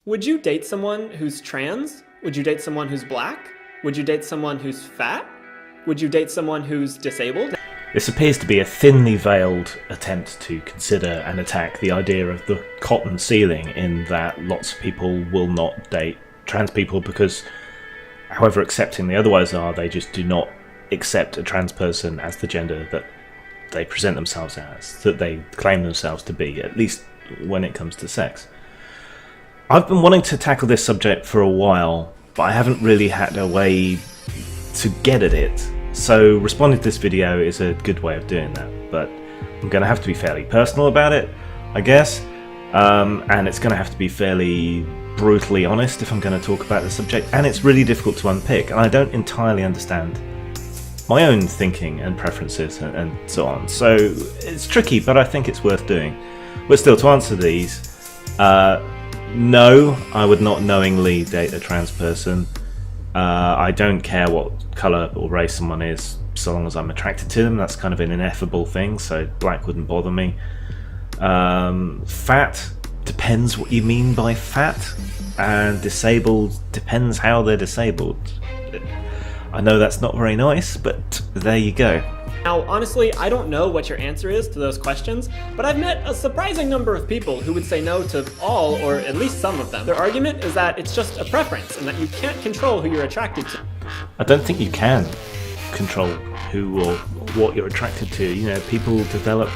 Would you date someone who's trans? Would you date someone who's black? Would you date someone who's fat? Would you date someone who's disabled? This appears to be a thinly veiled attempt to consider and attack the idea of the cotton ceiling, in that lots of people will not date trans people because, however accepting they otherwise are, they just do not accept a trans person as the gender that they present themselves as, that they claim themselves to be, at least when it comes to sex. I've been wanting to tackle this subject for a while, but I haven't really had a way to get at it. So responding to this video is a good way of doing that, but I'm going to have to be fairly personal about it, I guess, and it's going to have to be fairly brutally honest if I'm going to talk about the subject, and it's really difficult to unpick, and I don't entirely understand my own thinking and preferences and so on. So it's tricky, but I think it's worth doing. But still, to answer these, no, I would not knowingly date a trans person. I don't care what colour or race someone is, so long as I'm attracted to them. That's kind of an ineffable thing, so black wouldn't bother me. Fat, depends what you mean by fat, and disabled depends how they're disabled. I know that's not very nice, but there you go. Now, honestly, I don't know what your answer is to those questions, but I've met a surprising number of people who would say no to all, or at least some of them. Their argument is that it's just a preference, and that you can't control who you're attracted to. I don't think you can control who or what you're attracted to. You know, people develop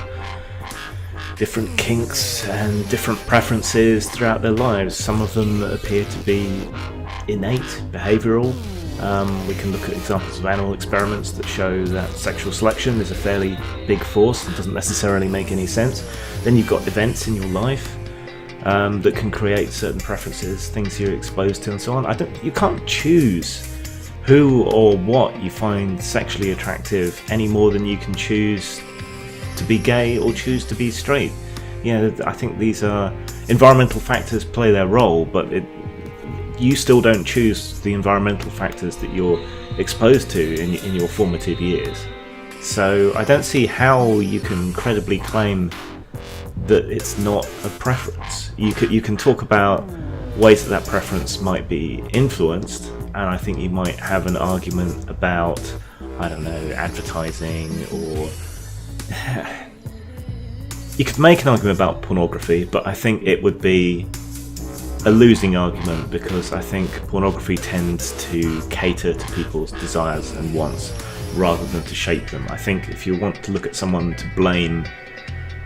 different kinks and different preferences throughout their lives. Some of them appear to be innate, behavioural. We can look at examples of animal experiments that show that sexual selection is a fairly big force and doesn't necessarily make any sense. Then you've got events in your life that can create certain preferences, things you're exposed to and so on. You can't choose who or what you find sexually attractive any more than you can choose to be gay or choose to be straight. You know, I think these are environmental factors play their role, but you still don't choose the environmental factors that you're exposed to in your formative years. So I don't see how you can credibly claim that it's not a preference. You can talk about ways that preference might be influenced, and I think you might have an argument about, I don't know, advertising, or you could make an argument about pornography, but I think it would be a losing argument, because I think pornography tends to cater to people's desires and wants rather than to shape them. I think if you want to look at someone to blame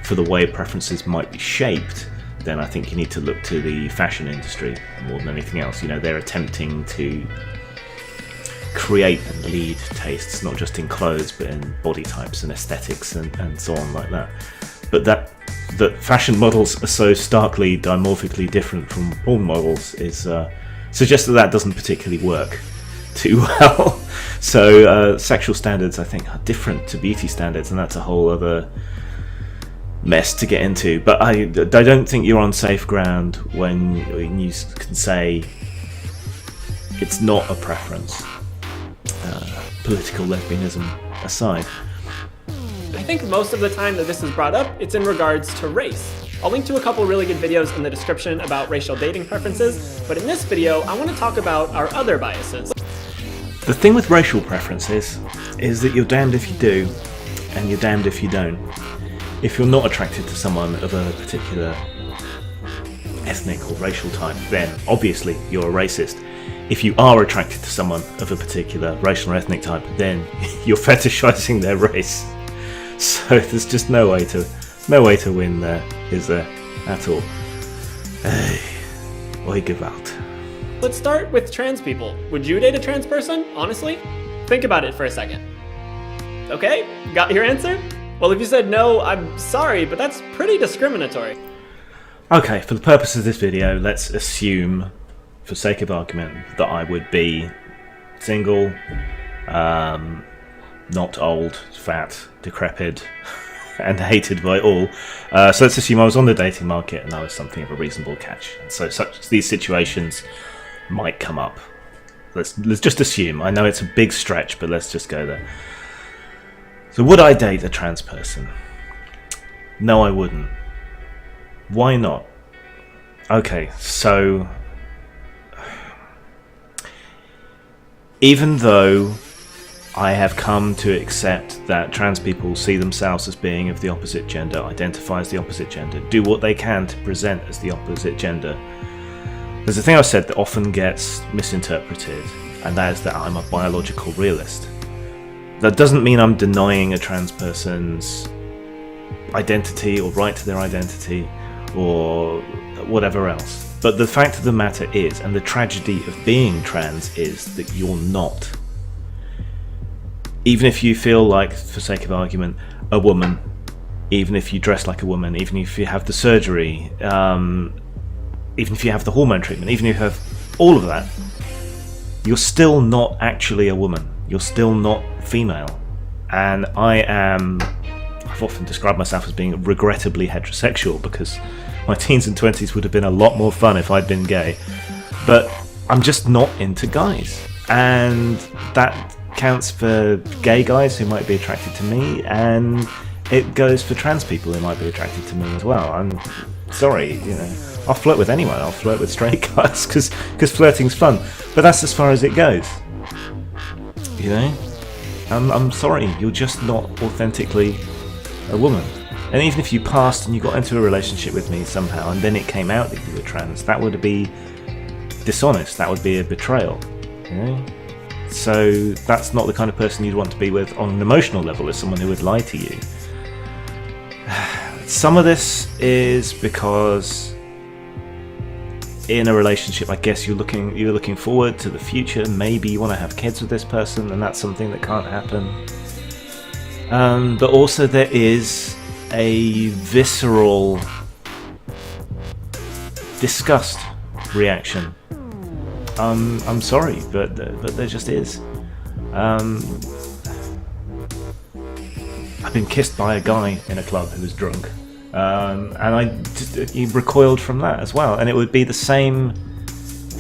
for the way preferences might be shaped, then I think you need to look to the fashion industry more than anything else. You know, they're attempting to create and lead tastes, not just in clothes, but in body types and aesthetics and so on like that. But that fashion models are so starkly dimorphically different from porn models is suggests that doesn't particularly work too well. So sexual standards, I think, are different to beauty standards, and that's a whole other mess to get into. But I don't think you're on safe ground when you can say it's not a preference, political lesbianism aside. I think most of the time that this is brought up, it's in regards to race. I'll link to a couple really good videos in the description about racial dating preferences, but in this video, I want to talk about our other biases. The thing with racial preferences is that you're damned if you do, and you're damned if you don't. If you're not attracted to someone of a particular ethnic or racial type, then obviously you're a racist. If you are attracted to someone of a particular racial or ethnic type, then you're fetishizing their race. So there's just no way to win there, is there, at all? Oi Gewalt. Let's start with trans people. Would you date a trans person, honestly? Think about it for a second. Okay, got your answer? Well, if you said no, I'm sorry, but that's pretty discriminatory. Okay, for the purpose of this video, let's assume, for sake of argument, that I would be single, not old, fat, decrepit, and hated by all. So let's assume I was on the dating market and I was something of a reasonable catch. So these situations might come up. Let's just assume. I know it's a big stretch, but let's just go there. So would I date a trans person? No, I wouldn't. Why not? Okay, so even though I have come to accept that trans people see themselves as being of the opposite gender, identify as the opposite gender, do what they can to present as the opposite gender, there's a thing I've said that often gets misinterpreted, and that is that I'm a biological realist. That doesn't mean I'm denying a trans person's identity or right to their identity or whatever else. But the fact of the matter is, and the tragedy of being trans is, that you're not. Even if you feel like, for sake of argument, a woman, even if you dress like a woman, even if you have the surgery, even if you have the hormone treatment, even if you have all of that, you're still not actually a woman. You're still not female. And I've often described myself as being regrettably heterosexual, because my teens and 20s would have been a lot more fun if I'd been gay. But I'm just not into guys. And that counts for gay guys who might be attracted to me, and it goes for trans people who might be attracted to me as well. I'm sorry, I'll flirt with anyone. I'll flirt with straight guys because flirting's fun, but that's as far as it goes. I'm sorry, you're just not authentically a woman. And even if you passed and you got into a relationship with me somehow and then it came out that you were trans, that would be dishonest. That would be a betrayal. So that's not the kind of person you'd want to be with on an emotional level, as someone who would lie to you. Some of this is because in a relationship, I guess you're looking forward to the future. Maybe you want to have kids with this person, and that's something that can't happen. But also there is a visceral disgust reaction. I'm sorry, but there just is. I've been kissed by a guy in a club who was drunk, and he recoiled from that as well. And it would be the same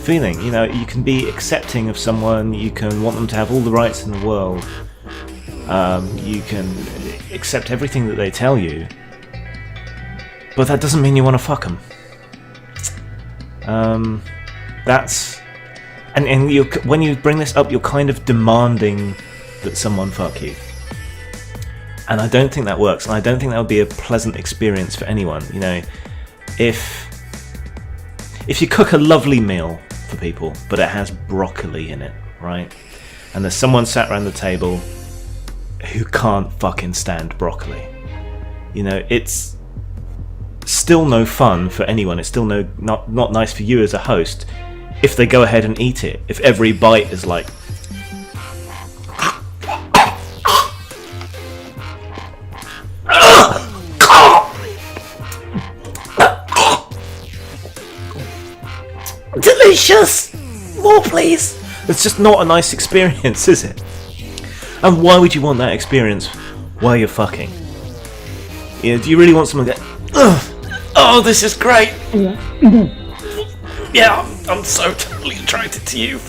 feeling. You can be accepting of someone, you can want them to have all the rights in the world, you can accept everything that they tell you, but that doesn't mean you want to fuck them. And when you bring this up, you're kind of demanding that someone fuck you. And I don't think that works, and I don't think that would be a pleasant experience for anyone. If you cook a lovely meal for people, but it has broccoli in it, right? And there's someone sat around the table who can't fucking stand broccoli. It's still no fun for anyone. It's still not nice for you as a host if they go ahead and eat it. If every bite is like, delicious! More please! It's just not a nice experience, is it? And why would you want that experience while you're fucking? Do you really want someone to go, oh, this is great! Yeah, I'm so totally attracted to you.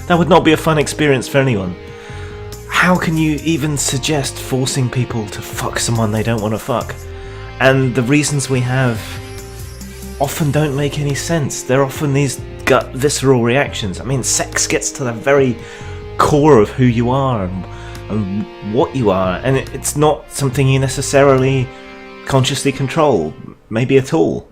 That would not be a fun experience for anyone. How can you even suggest forcing people to fuck someone they don't want to fuck? And the reasons we have often don't make any sense. They're often these gut, visceral reactions. I mean, sex gets to the very core of who you are and what you are, and it's not something you necessarily consciously control, maybe at all.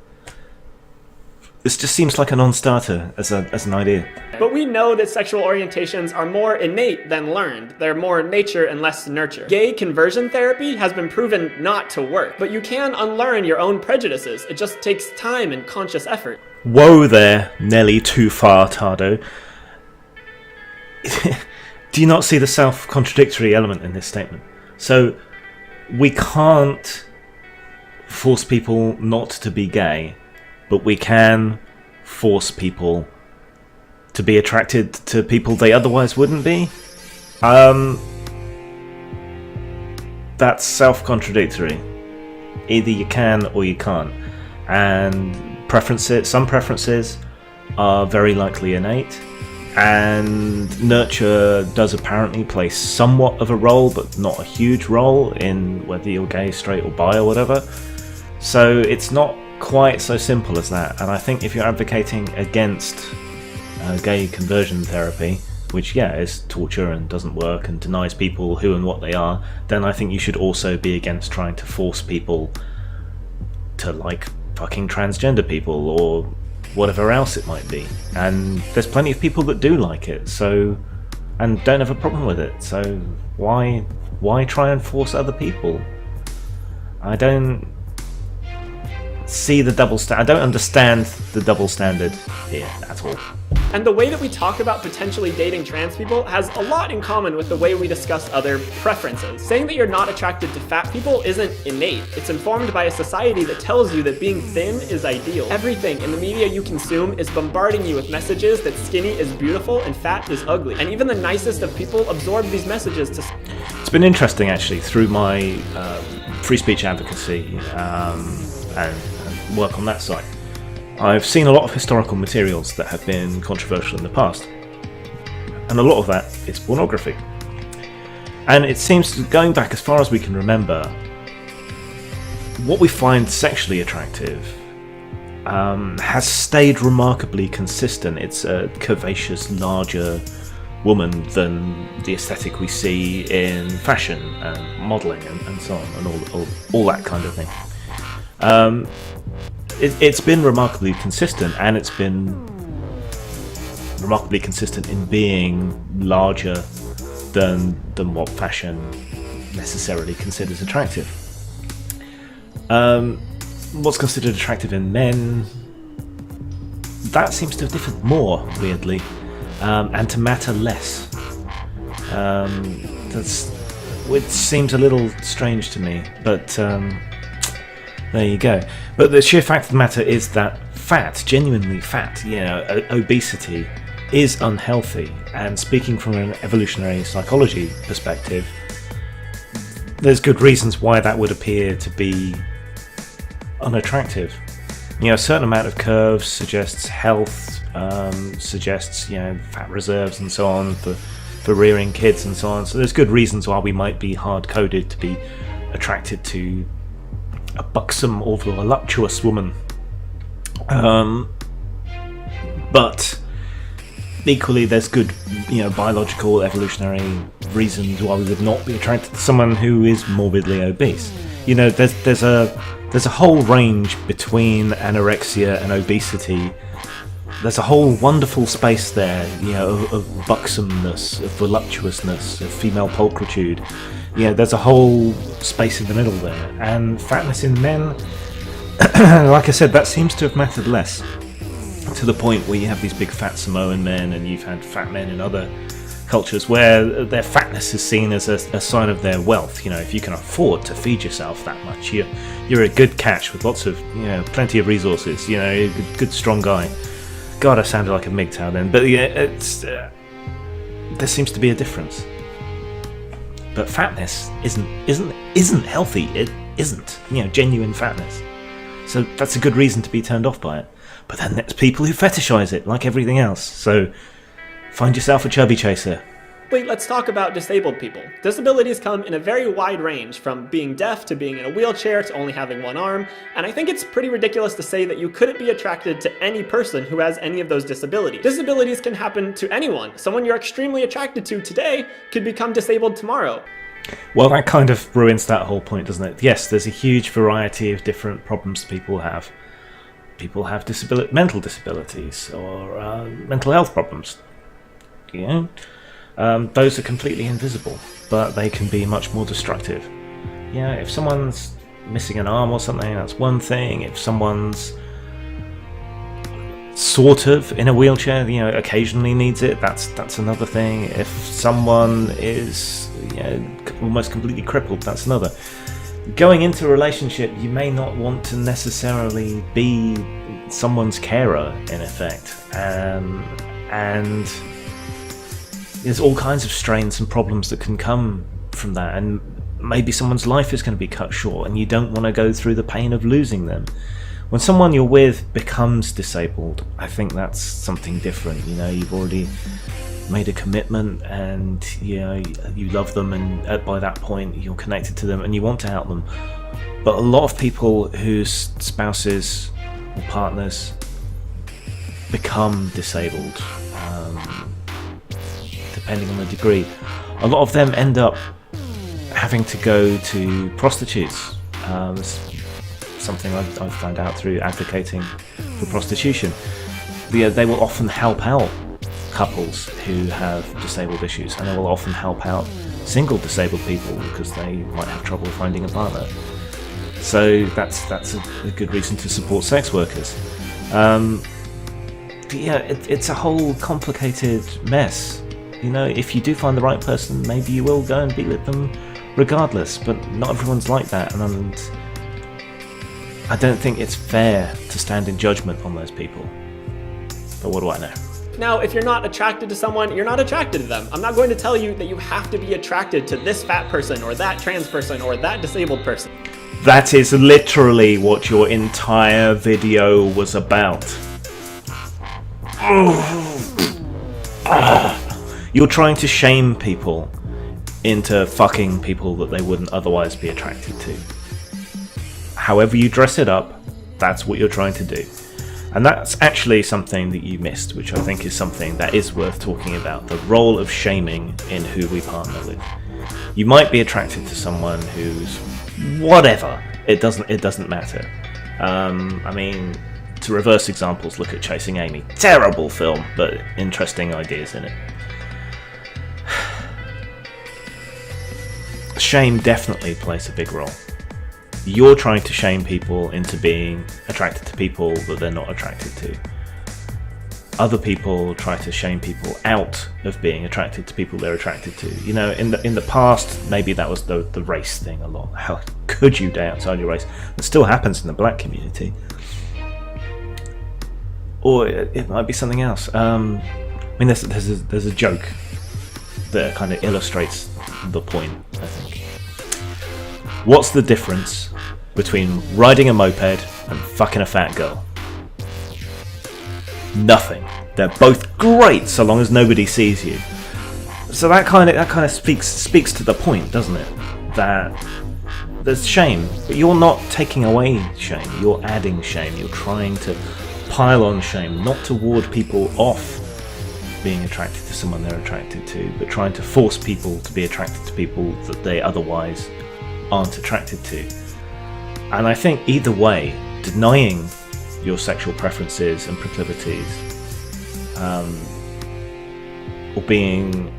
This just seems like a non-starter as an idea. But we know that sexual orientations are more innate than learned. They're more nature and less nurture. Gay conversion therapy has been proven not to work, but you can unlearn your own prejudices. It just takes time and conscious effort. Whoa there, Nelly too far, Tardo. Do you not see the self-contradictory element in this statement? So, we can't force people not to be gay, but we can force people to be attracted to people they otherwise wouldn't be. That's self-contradictory. Either you can or you can't. And some preferences are very likely innate, and nurture does apparently play somewhat of a role, but not a huge role in whether you're gay, straight or bi or whatever. So it's not quite so simple as that. And I think if you're advocating against gay conversion therapy, which is torture and doesn't work and denies people who and what they are, then I think you should also be against trying to force people to like fucking transgender people or whatever else it might be. And there's plenty of people that do like it, so, and don't have a problem with it, so why try and force other people? I don't see the double standard. I don't understand the double standard here at all. And the way that we talk about potentially dating trans people has a lot in common with the way we discuss other preferences. Saying that you're not attracted to fat people isn't innate. It's informed by a society that tells you that being thin is ideal. Everything in the media you consume is bombarding you with messages that skinny is beautiful and fat is ugly. And even the nicest of people absorb these messages to... It's been interesting, actually, through my free speech advocacy and work on that side. I've seen a lot of historical materials that have been controversial in the past, and a lot of that is pornography. And it seems, going back as far as we can remember, what we find sexually attractive has stayed remarkably consistent. It's a curvaceous, larger woman than the aesthetic we see in fashion and modelling and so on, and all that kind of thing. It's been remarkably consistent, and it's been remarkably consistent in being larger than what fashion necessarily considers attractive. What's considered attractive in men, that seems to have differed more, weirdly, and to matter less. Which seems a little strange to me, but there you go. But the sheer fact of the matter is that fat, genuinely fat, obesity, is unhealthy. And speaking from an evolutionary psychology perspective, there's good reasons why that would appear to be unattractive. A certain amount of curves suggests health, suggests fat reserves and so on for rearing kids and so on. So there's good reasons why we might be hard-coded to be attracted to a buxom or voluptuous woman. But equally, there's good, biological, evolutionary reasons why we would not be attracted to someone who is morbidly obese. There's a whole range between anorexia and obesity. There's a whole wonderful space there, of buxomness, of voluptuousness, of female pulchritude. There's a whole space in the middle there. And fatness in men, like I said, that seems to have mattered less. To the point where you have these big fat Samoan men, and you've had fat men in other cultures where their fatness is seen as a sign of their wealth. If you can afford to feed yourself that much, you're a good catch with lots of, plenty of resources. You're a good strong guy. God, I sounded like a MGTOW then, but it's there seems to be a difference. But fatness isn't healthy. It isn't, genuine fatness. So that's a good reason to be turned off by it. But then there's people who fetishize it, like everything else. So find yourself a chubby chaser. Wait, let's talk about disabled people. Disabilities come in a very wide range, from being deaf to being in a wheelchair to only having one arm, and I think it's pretty ridiculous to say that you couldn't be attracted to any person who has any of those disabilities. Disabilities can happen to anyone. Someone you're extremely attracted to today could become disabled tomorrow. Well, that kind of ruins that whole point, doesn't it? Yes, there's a huge variety of different problems people have. People have mental disabilities or mental health problems. Those are completely invisible, but they can be much more destructive. If someone's missing an arm or something, that's one thing. If someone's sort of in a wheelchair, occasionally needs it, that's another thing. If someone is almost completely crippled, that's another. Going into a relationship, you may not want to necessarily be someone's carer, in effect, and there's all kinds of strains and problems that can come from that, and maybe someone's life is going to be cut short, and you don't want to go through the pain of losing them. When someone you're with becomes disabled, I think that's something different. You've already made a commitment, and you love them, and by that point you're connected to them and you want to help them. But a lot of people whose spouses or partners become disabled, depending on the degree. A lot of them end up having to go to prostitutes. It's something I've found out through advocating for prostitution. They will often help out couples who have disabled issues, and they will often help out single disabled people because they might have trouble finding a partner. So that's a good reason to support sex workers. It's a whole complicated mess. You know, if you do find the right person, maybe you will go and be with them regardless, but not everyone's like that, and I don't think it's fair to stand in judgment on those people. But what do I know? Now, if you're not attracted to someone, you're not attracted to them. I'm not going to tell you that you have to be attracted to this fat person or that trans person or that disabled person. That is literally what your entire video was about. You're trying to shame people into fucking people that they wouldn't otherwise be attracted to. However you dress it up, that's what you're trying to do. And that's actually something that you missed, which I think is something that is worth talking about. The role of shaming in who we partner with. You might be attracted to someone who's whatever. It doesn't matter. I mean, to reverse examples, look at Chasing Amy. Terrible film, but interesting ideas in it. Shame definitely plays a big role. You're trying to shame people into being attracted to people that they're not attracted to. Other people try to shame people out of being attracted to people they're attracted to. You know, in the past, maybe that was the race thing a lot. How could you date outside your race? It still happens in the black community. Or it might be something else. I mean, there's a joke that kind of illustrates the point, I think. What's the difference between riding a moped and fucking a fat girl? Nothing. They're both great so long as nobody sees you. So that kind of speaks to the point, doesn't it? That there's shame, but you're not taking away shame. You're adding shame. You're trying to pile on shame, not to ward people off being attracted to someone they're attracted to, but trying to force people to be attracted to people that they otherwise aren't attracted to. And I think either way, denying your sexual preferences and proclivities, or being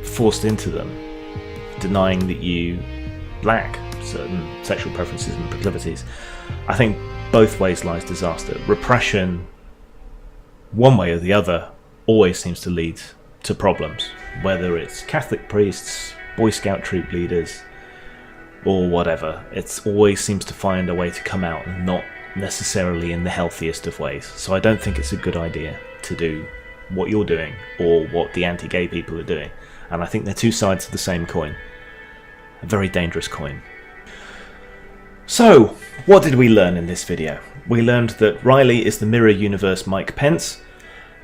forced into them, denying that you lack certain sexual preferences and proclivities, I think both ways lies disaster. Repression, one way or the other, always seems to lead to problems, whether it's Catholic priests, Boy Scout troop leaders, or whatever. It always seems to find a way to come out, and not necessarily in the healthiest of ways. So I don't think it's a good idea to do what you're doing or what the anti-gay people are doing. And I think they're two sides of the same coin. A very dangerous coin. So, what did we learn in this video? We learned that Riley is the Mirror Universe Mike Pence,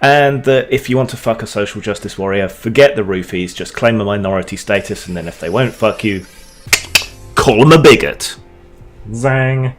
and that if you want to fuck a social justice warrior, forget the roofies, just claim a minority status, and then if they won't fuck you, call them a bigot. Zang.